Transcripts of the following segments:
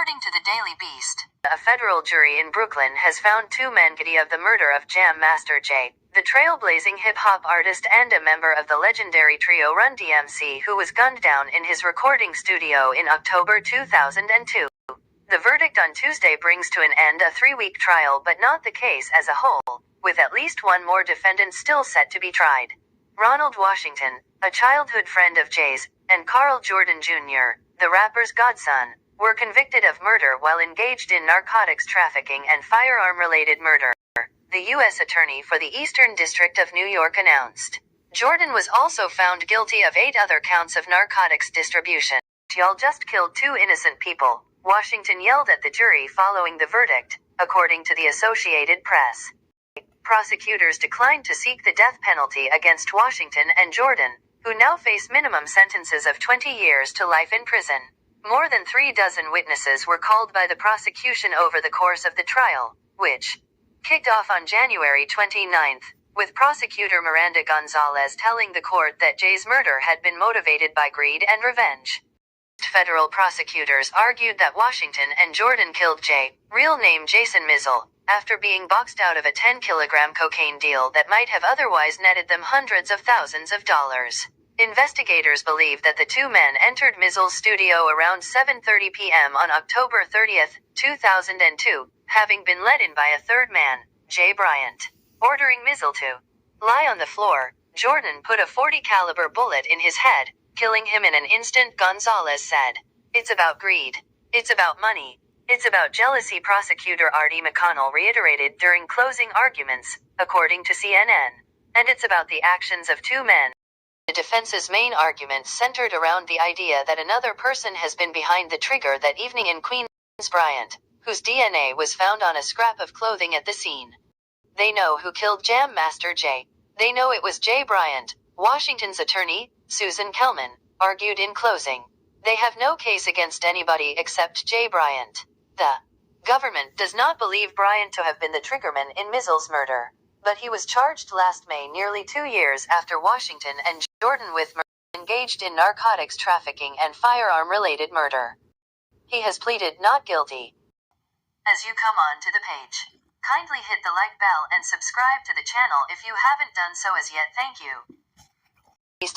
According to the Daily Beast, a federal jury in Brooklyn has found two men guilty of the murder of Jam Master Jay, the trailblazing hip-hop artist and a member of the legendary trio Run DMC, who was gunned down in his recording studio in October 2002. The verdict on Tuesday brings to an end a 3-week trial, but not the case as a whole, with at least one more defendant still set to be tried. Ronald Washington, a childhood friend of Jay's, and Carl Jordan Jr., the rapper's godson, were convicted of murder while engaged in narcotics trafficking and firearm-related murder, the U.S. Attorney for the Eastern District of New York announced. Jordan was also found guilty of 8 other counts of narcotics distribution. "Y'all just killed 2 innocent people," Washington yelled at the jury following the verdict, according to the Associated Press. Prosecutors declined to seek the death penalty against Washington and Jordan, who now face minimum sentences of 20 years to life in prison. More than 36 witnesses were called by the prosecution over the course of the trial, which kicked off on January 29, with prosecutor Miranda Gonzalez telling the court that Jay's murder had been motivated by greed and revenge. Federal prosecutors argued that Washington and Jordan killed Jay, real name Jason Mizzle, after being boxed out of a 10-kilogram cocaine deal that might have otherwise netted them hundreds of thousands of dollars. Investigators believe that the 2 men entered Mizzle's studio around 7:30 p.m. on October 30, 2002, having been let in by a third man, Jay Bryant. Ordering Mizzle to lie on the floor, Jordan put a .40 caliber bullet in his head, killing him in an instant, Gonzalez said. "It's about greed. It's about money. It's about jealousy," prosecutor Artie McConnell reiterated during closing arguments, according to CNN. "And it's about the actions of 2 men." The defense's main argument centered around the idea that another person has been behind the trigger that evening in Queens. Bryant, whose DNA was found on a scrap of clothing at the scene. "They know who killed Jam Master Jay. They know it was Jay Bryant," Washington's attorney, Susan Kellman, argued in closing. "They have no case against anybody except Jay Bryant. The government does not believe Bryant to have been the triggerman in Mizzle's murder, but he was charged last May, nearly 2 years after Washington and Jordan with murder, engaged in narcotics trafficking and firearm-related murder. He has pleaded not guilty." As you come on to the page, kindly hit the like bell and subscribe to the channel if you haven't done so as yet. Thank you.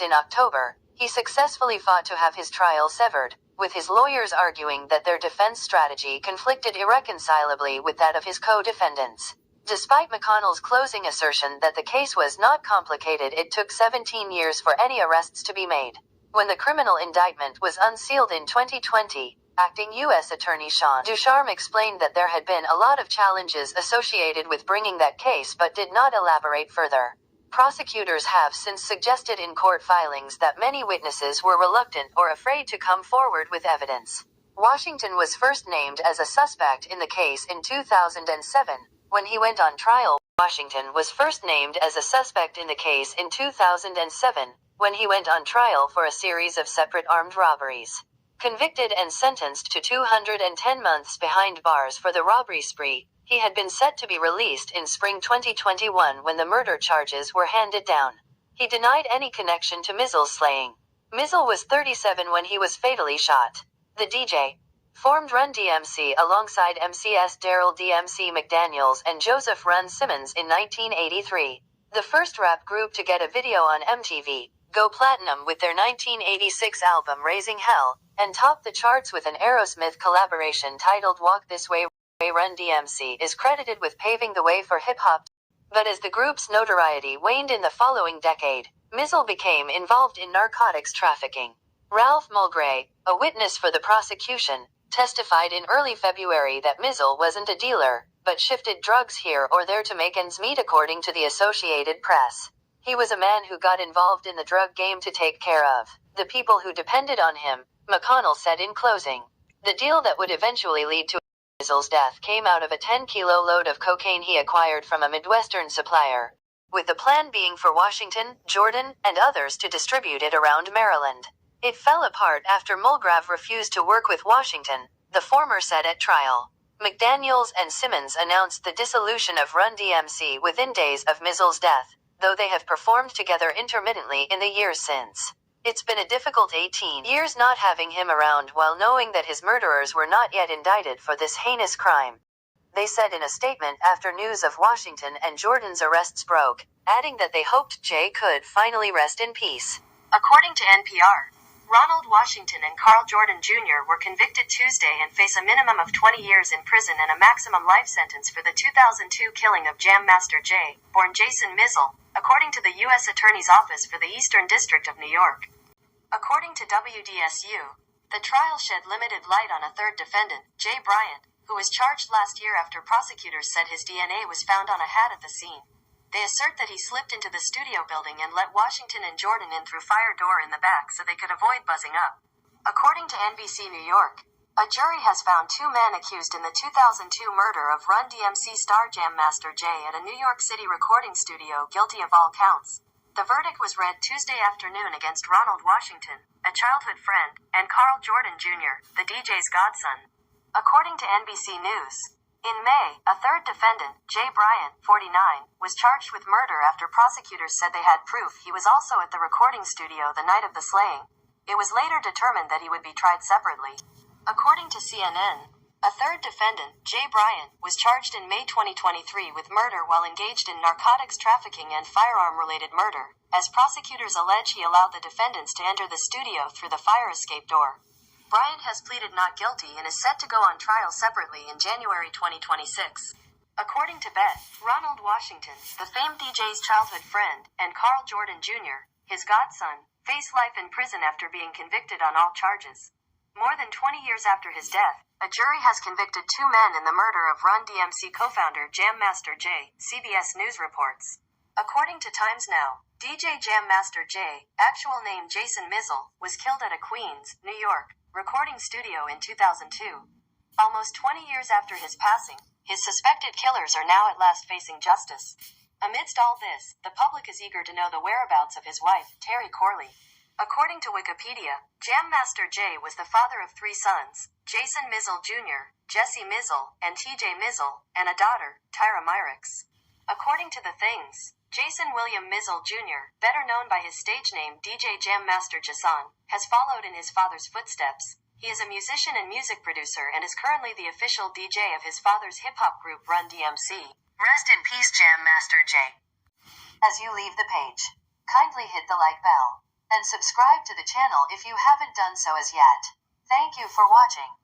In October, he successfully fought to have his trial severed, with his lawyers arguing that their defense strategy conflicted irreconcilably with that of his co-defendants. Despite McConnell's closing assertion that the case was not complicated, it took 17 years for any arrests to be made. When the criminal indictment was unsealed in 2020, acting U.S. Attorney Sean Ducharme explained that there had been a lot of challenges associated with bringing that case but did not elaborate further. Prosecutors have since suggested in court filings that many witnesses were reluctant or afraid to come forward with evidence. Washington was first named as a suspect in the case in 2007. When he went on trial, Washington was first named as a suspect in the case in 2007, when he went on trial for a series of separate armed robberies. Convicted and sentenced to 210 months behind bars for the robbery spree, he had been set to be released in spring 2021 when the murder charges were handed down. He denied any connection to Mizzle's slaying. Mizzle was 37 when he was fatally shot. The DJ formed Run DMC alongside MCS Daryl DMC McDaniels and Joseph Run Simmons in 1983. The first rap group to get a video on MTV, go platinum with their 1986 album Raising Hell, and top the charts with an Aerosmith collaboration titled Walk This Way. Run DMC is credited with paving the way for hip-hop. But as the group's notoriety waned in the following decade, Mizzle became involved in narcotics trafficking. Ralph Mulgray, a witness for the prosecution, testified in early February that Mizzle wasn't a dealer, but shifted drugs here or there to make ends meet, according to the Associated Press. He was a man who got involved in the drug game to take care of the people who depended on him, McConnell said in closing. The deal that would eventually lead to Mizzle's death came out of a 10-kilo load of cocaine he acquired from a Midwestern supplier, with the plan being for Washington, Jordan, and others to distribute it around Maryland. It fell apart after Mulgrave refused to work with Washington, the former said at trial. McDaniels and Simmons announced the dissolution of Run DMC within days of Mizzle's death, though they have performed together intermittently in the years since. It's been a difficult 18 years not having him around while knowing that his murderers were not yet indicted for this heinous crime, they said in a statement after news of Washington and Jordan's arrests broke, adding that they hoped Jay could finally rest in peace. According to NPR, Ronald Washington and Carl Jordan Jr. were convicted Tuesday and face a minimum of 20 years in prison and a maximum life sentence for the 2002 killing of Jam Master Jay, born Jason Mizzle, according to the U.S. Attorney's Office for the Eastern District of New York. According to WDSU, the trial shed limited light on a third defendant, Jay Bryant, who was charged last year after prosecutors said his DNA was found on a hat at the scene. They assert that he slipped into the studio building and let Washington and Jordan in through fire door in the back so they could avoid buzzing up. According to NBC New York, a jury has found two men accused in the 2002 murder of Run DMC star Jam Master Jay at a New York City recording studio guilty of all counts. The verdict was read Tuesday afternoon against Ronald Washington, a childhood friend, and Carl Jordan Jr., the DJ's godson. According to NBC News, in May, a third defendant, Jay Bryant, 49, was charged with murder after prosecutors said they had proof he was also at the recording studio the night of the slaying. It was later determined that he would be tried separately. According to CNN, a third defendant, Jay Bryant, was charged in May 2023 with murder while engaged in narcotics trafficking and firearm-related murder, as prosecutors allege he allowed the defendants to enter the studio through the fire escape door. Bryant has pleaded not guilty and is set to go on trial separately in January 2026. According to Beth, Ronald Washington, the famed DJ's childhood friend, and Carl Jordan Jr., his godson, face life in prison after being convicted on all charges. More than 20 years after his death, a jury has convicted two men in the murder of Run DMC co-founder Jam Master Jay, CBS News reports. According to Times Now, DJ Jam Master Jay, actual name Jason Mizzle, was killed at a Queens, New York, recording studio in 2002. Almost 20 years after his passing, his suspected killers are now at last facing justice. Amidst all this, the public is eager to know the whereabouts of his wife, Terry Corley. According to Wikipedia, Jam Master Jay was the father of three sons, Jason Mizzle Jr., Jesse Mizzle, and TJ Mizzle, and a daughter, Tyra Myricks. According to The Things, Jason William Mizzle Jr., better known by his stage name DJ Jam Master Jason, has followed in his father's footsteps. He is a musician and music producer and is currently the official DJ of his father's hip-hop group Run DMC. Rest in peace, Jam Master Jay. As you leave the page, kindly hit the like bell and subscribe to the channel if you haven't done so as yet. Thank you for watching.